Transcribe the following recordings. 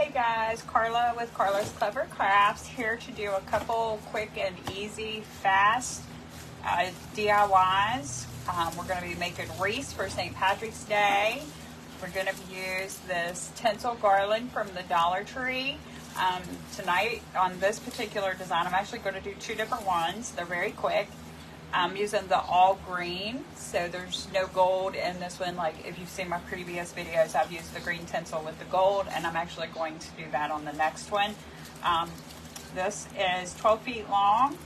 Hey guys, Carla with Karla's Clever Crafts here to do a couple quick and easy, fast DIYs. We're going to be making wreaths for St. Patrick's Day. We're going to use this tinsel garland from the Dollar Tree. Tonight on this particular design, I'm actually going to do two different ones. They're very quick. I'm using the all green, so there's no gold in this one. Like if you've seen my previous videos, I've used the green tinsel with the gold, and I'm actually going to do that on the next one. This is 12 feet long,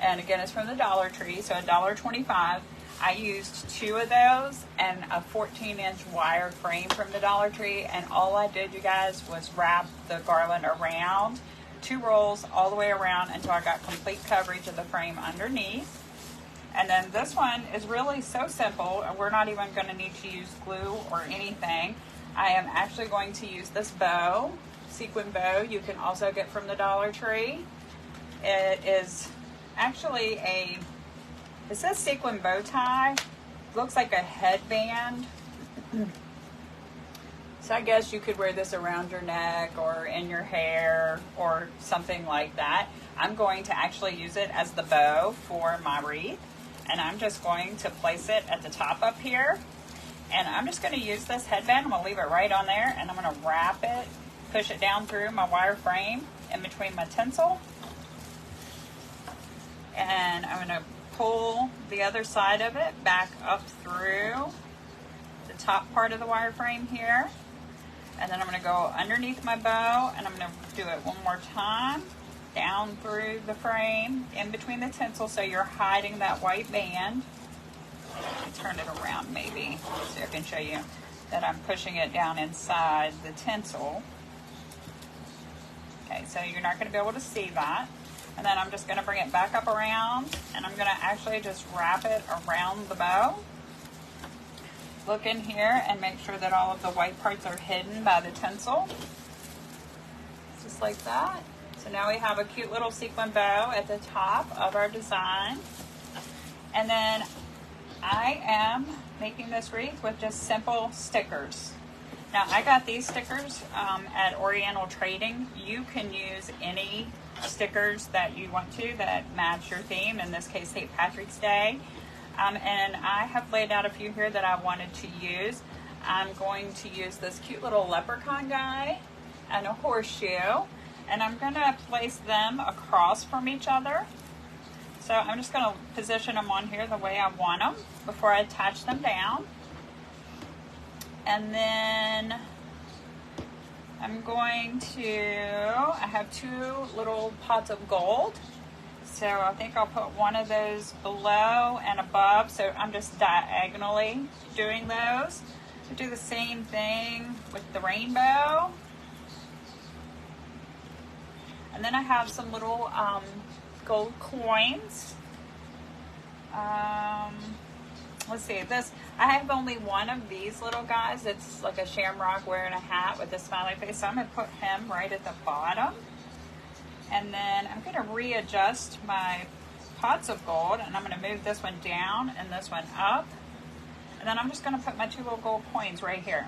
and again, it's from the Dollar Tree, so $1.25. I used two of those and a 14-inch wire frame from the Dollar Tree, and all I did, you guys, was wrap the garland around, 2 rolls all the way around until I got complete coverage of the frame underneath. And then this one is really so simple, and we're not even going to need to use glue or anything. I am actually going to use this bow, sequin bow you can also get from the Dollar Tree. It is actually it says sequin bow tie. Looks like a headband. So I guess you could wear this around your neck or in your hair or something like that. I'm going to actually use it as the bow for my wreath. And I'm just going to place it at the top up here. And I'm just going to use this headband. I'm going to leave it right on there. And I'm going to wrap it, push it down through my wire frame in between my tinsel. And I'm going to pull the other side of it back up through the top part of the wire frame here. And then I'm going to go underneath my bow. And I'm going to do it one more time. Down through the frame, in between the tinsel, so you're hiding that white band. Let me turn it around maybe, so I can show you that I'm pushing it down inside the tinsel. Okay, so you're not going to be able to see that. And then I'm just going to bring it back up around, and I'm going to actually just wrap it around the bow. Look in here and make sure that all of the white parts are hidden by the tinsel. Just like that. So now we have a cute little sequin bow at the top of our design. And then I am making this wreath with just simple stickers. Now I got these stickers at Oriental Trading. You can use any stickers that you want to that match your theme, in this case St. Patrick's Day. And I have laid out a few here that I wanted to use. I'm going to use this cute little leprechaun guy and a horseshoe. And I'm going to place them across from each other. So I'm just going to position them on here the way I want them before I attach them down. And then I'm going to, I have 2 little pots of gold. So I think I'll put one of those below and above. So I'm just diagonally doing those. I do the same thing with the rainbow. And then I have some little gold coins. Let's see, this, I have only one of these little guys. It's like a shamrock wearing a hat with a smiley face. So I'm going to put him right at the bottom. And then I'm going to readjust my pots of gold. And I'm going to move this one down and this one up. And then I'm just going to put my 2 little gold coins right here.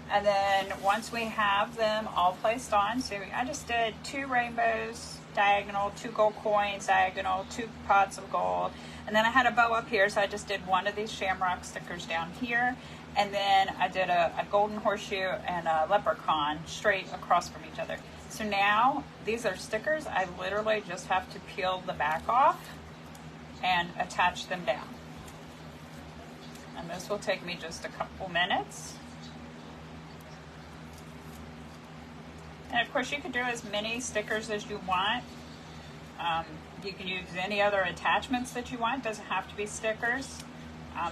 And then once we have them all placed on, so I just did 2 rainbows diagonal, 2 gold coins diagonal, 2 pots of gold. And then I had a bow up here, so I just did one of these shamrock stickers down here. And then I did a golden horseshoe and a leprechaun straight across from each other. So now these are stickers. I literally just have to peel the back off and attach them down. And this will take me just a couple minutes. And of course you can do as many stickers as you want. You can use any other attachments that you want. It doesn't have to be stickers.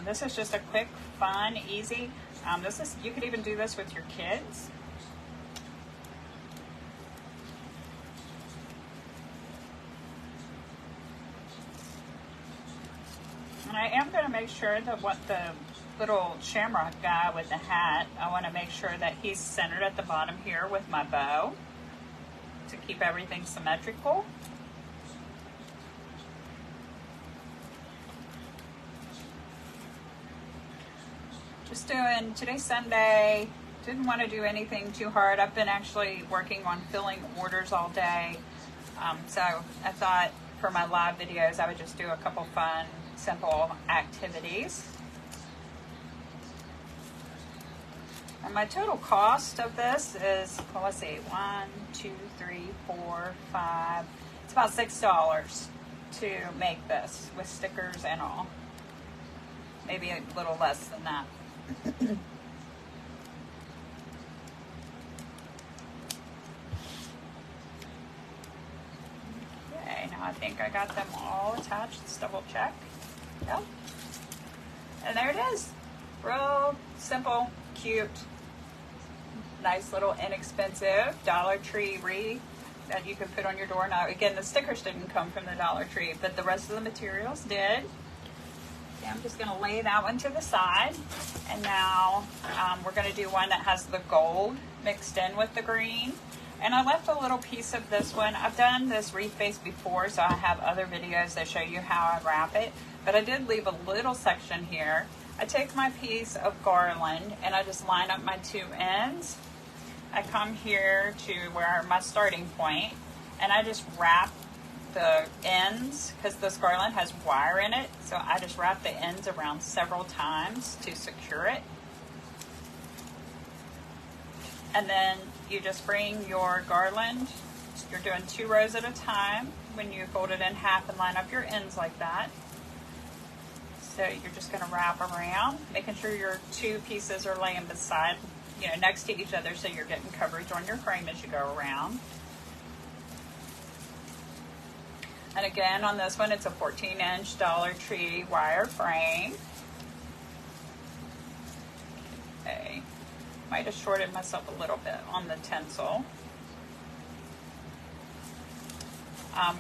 This is just a quick, fun, easy. You could even do this with your kids. And I am going to make sure that what the little shamrock guy with the hat, I want to make sure that he's centered at the bottom here with my bow to keep everything symmetrical. Just doing, today's Sunday, didn't want to do anything too hard. I've been actually working on filling orders all day. So I thought for my live videos, I would just do a couple fun, simple activities. And my total cost of this is, well, let's see, 1, 2, 3, 4, 5. It's about $6 to make this with stickers and all. Maybe a little less than that. Okay, now I think I got them all attached. Let's double check. Yep. And there it is. Real simple, cute, nice little inexpensive Dollar Tree wreath that you could put on your door. Now, again, the stickers didn't come from the Dollar Tree, but the rest of the materials did. Okay, I'm just going to lay that one to the side. And now we're going to do one that has the gold mixed in with the green. And I left a little piece of this one. I've done this wreath base before, so I have other videos that show you how I wrap it. But I did leave a little section here. I take my piece of garland and I just line up my two ends. I come here to where my starting point and I just wrap the ends, because this garland has wire in it, so I just wrap the ends around several times to secure it. And then you just bring your garland, you're doing 2 rows at a time when you fold it in half and line up your ends like that. So you're just going to wrap around, making sure your 2 pieces are laying beside, next to each other, so you're getting coverage on your frame as you go around. And again, on this one, it's a 14-inch Dollar Tree wire frame. Okay, might have shorted myself a little bit on the tinsel.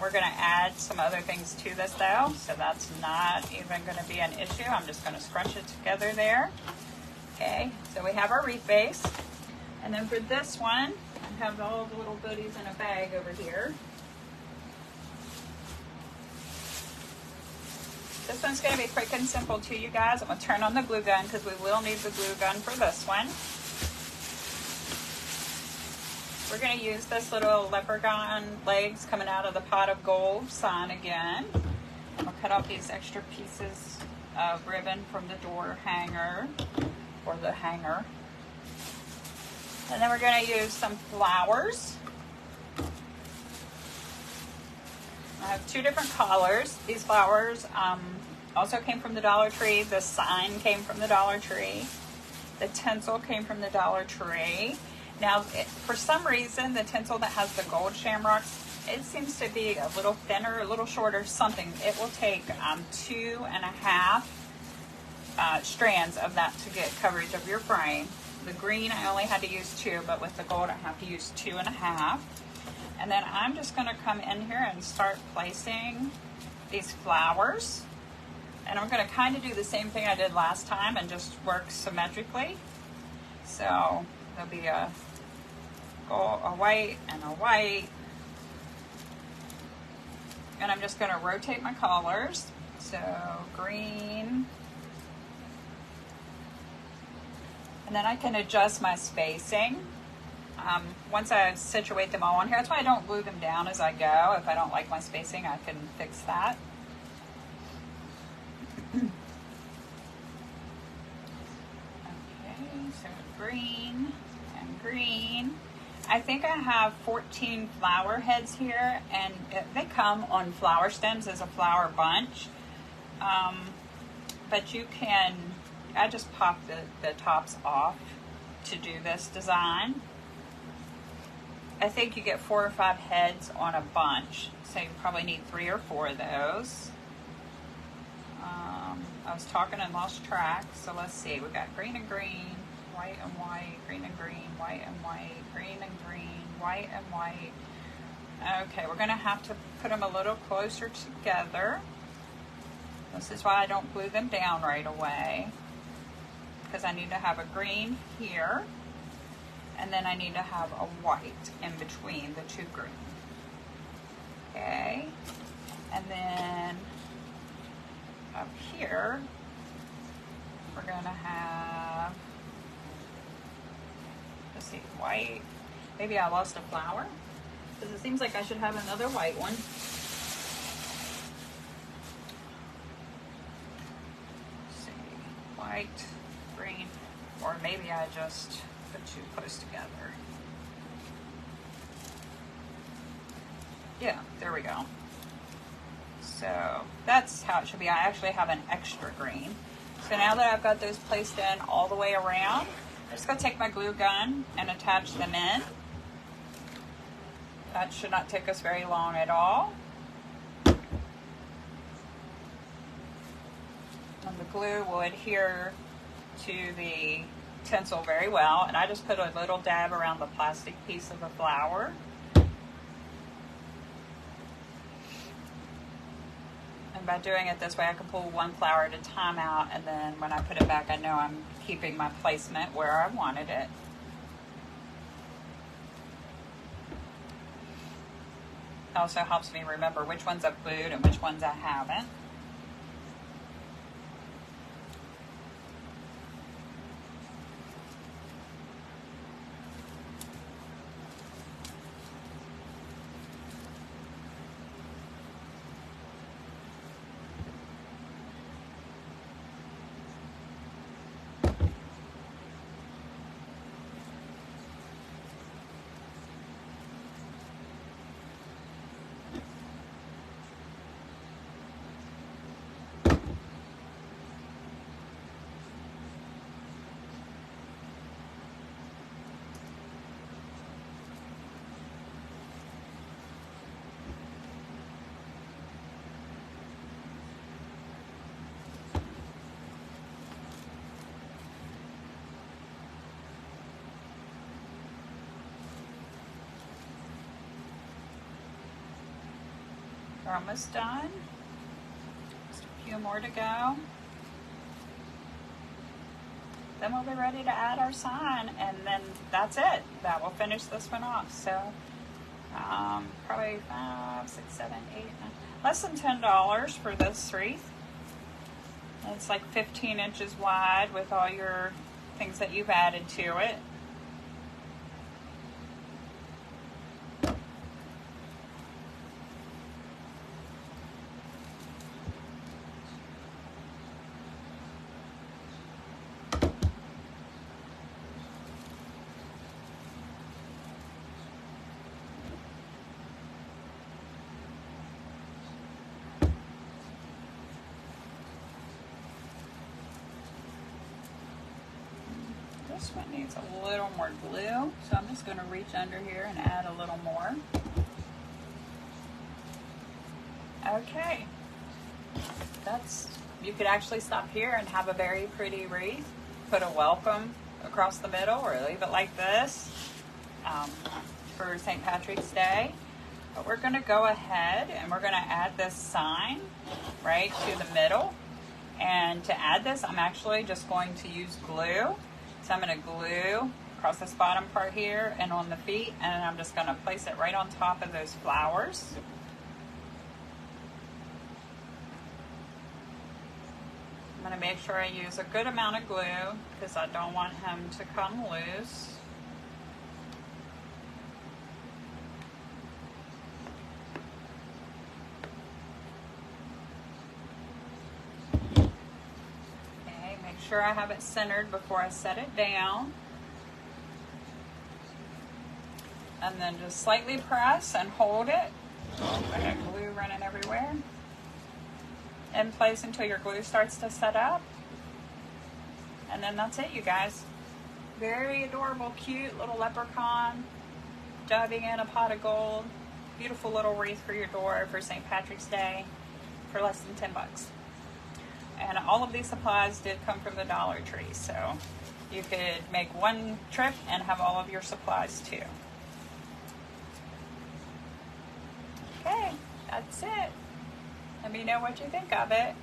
We're going to add some other things to this though, so that's not even going to be an issue. I'm just going to scrunch it together there. Okay, so we have our wreath base. And then for this one, I have all the little goodies in a bag over here. This one's going to be quick and simple too, you guys. I'm going to turn on the glue gun because we will need the glue gun for this one. We're going to use this little leprechaun legs coming out of the pot of gold sign again. I'll cut off these extra pieces of ribbon from the door hanger, or the hanger. And then we're going to use some flowers. I have 2 different colors. These flowers also came from the Dollar Tree. The sign came from the Dollar Tree. The tinsel came from the Dollar Tree. Now, for some reason, the tinsel that has the gold shamrocks, it seems to be a little thinner, a little shorter, something. It will take 2.5 strands of that to get coverage of your frame. The green, I only had to use 2, but with the gold, I have to use 2.5. And then I'm just going to come in here and start placing these flowers. And I'm going to kind of do the same thing I did last time and just work symmetrically. So there'll be a white and a white. And I'm just going to rotate my colors. So green. And then I can adjust my spacing. Once I situate them all on here, that's why I don't glue them down as I go. If I don't like my spacing, I can fix that. Okay, so green and green. I think I have 14 flower heads here, and they come on flower stems as a flower bunch. But you can, I just pop the tops off to do this design. I think you get 4 or 5 heads on a bunch, so you probably need 3 or 4 of those. I was talking and lost track, so let's see. We got green and green, white and white, green and green, white and white, green and green, white and white. Okay, we're going to have to put them a little closer together. This is why I don't glue them down right away, because I need to have a green here. And then I need to have a white in between the 2 green. Okay. And then up here, we're going to have let's see, white. Maybe I lost a flower because it seems like I should have another white one. Let's see, white, green, or maybe I just put two close together. Yeah, there we go. So that's how it should be. I actually have an extra green. So now that I've got those placed in all the way around, I'm just going to take my glue gun and attach them in. That should not take us very long at all. And the glue will adhere to the tinsel very well. And I just put a little dab around the plastic piece of the flower. And by doing it this way, I can pull one flower at a time out, and then when I put it back, I know I'm keeping my placement where I wanted it. It also helps me remember which ones I've glued and which ones I haven't. We're almost done. Just a few more to go. Then we'll be ready to add our sign, and then that's it. That will finish this one off. So probably 5, 6, 7, 8, 9, less than $10 for this wreath. It's like 15 inches wide with all your things that you've added to it. This one needs a little more glue, so I'm just going to reach under here and add a little more. Okay, you could actually stop here and have a very pretty wreath. Put a welcome across the middle, or leave it like this for St. Patrick's Day. But we're going to go ahead and we're going to add this sign right to the middle. And to add this, I'm actually just going to use glue. So I'm going to glue across this bottom part here and on the feet, and I'm just going to place it right on top of those flowers. I'm going to make sure I use a good amount of glue because I don't want him to come loose. Sure I have it centered before I set it down, and then just slightly press and hold it. I got glue running everywhere. In place until your glue starts to set up, and then that's it, you guys. Very adorable, cute little leprechaun diving in a pot of gold. Beautiful little wreath for your door for St. Patrick's Day for less than 10 bucks. And all of these supplies did come from the Dollar Tree, so you could make one trip and have all of your supplies too. Okay, that's it. Let me know what you think of it.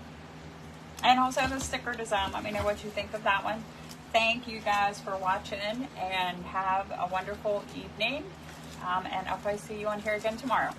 And also the sticker design, let me know what you think of that one. Thank you guys for watching, and have a wonderful evening. And I'll probably see you on here again tomorrow.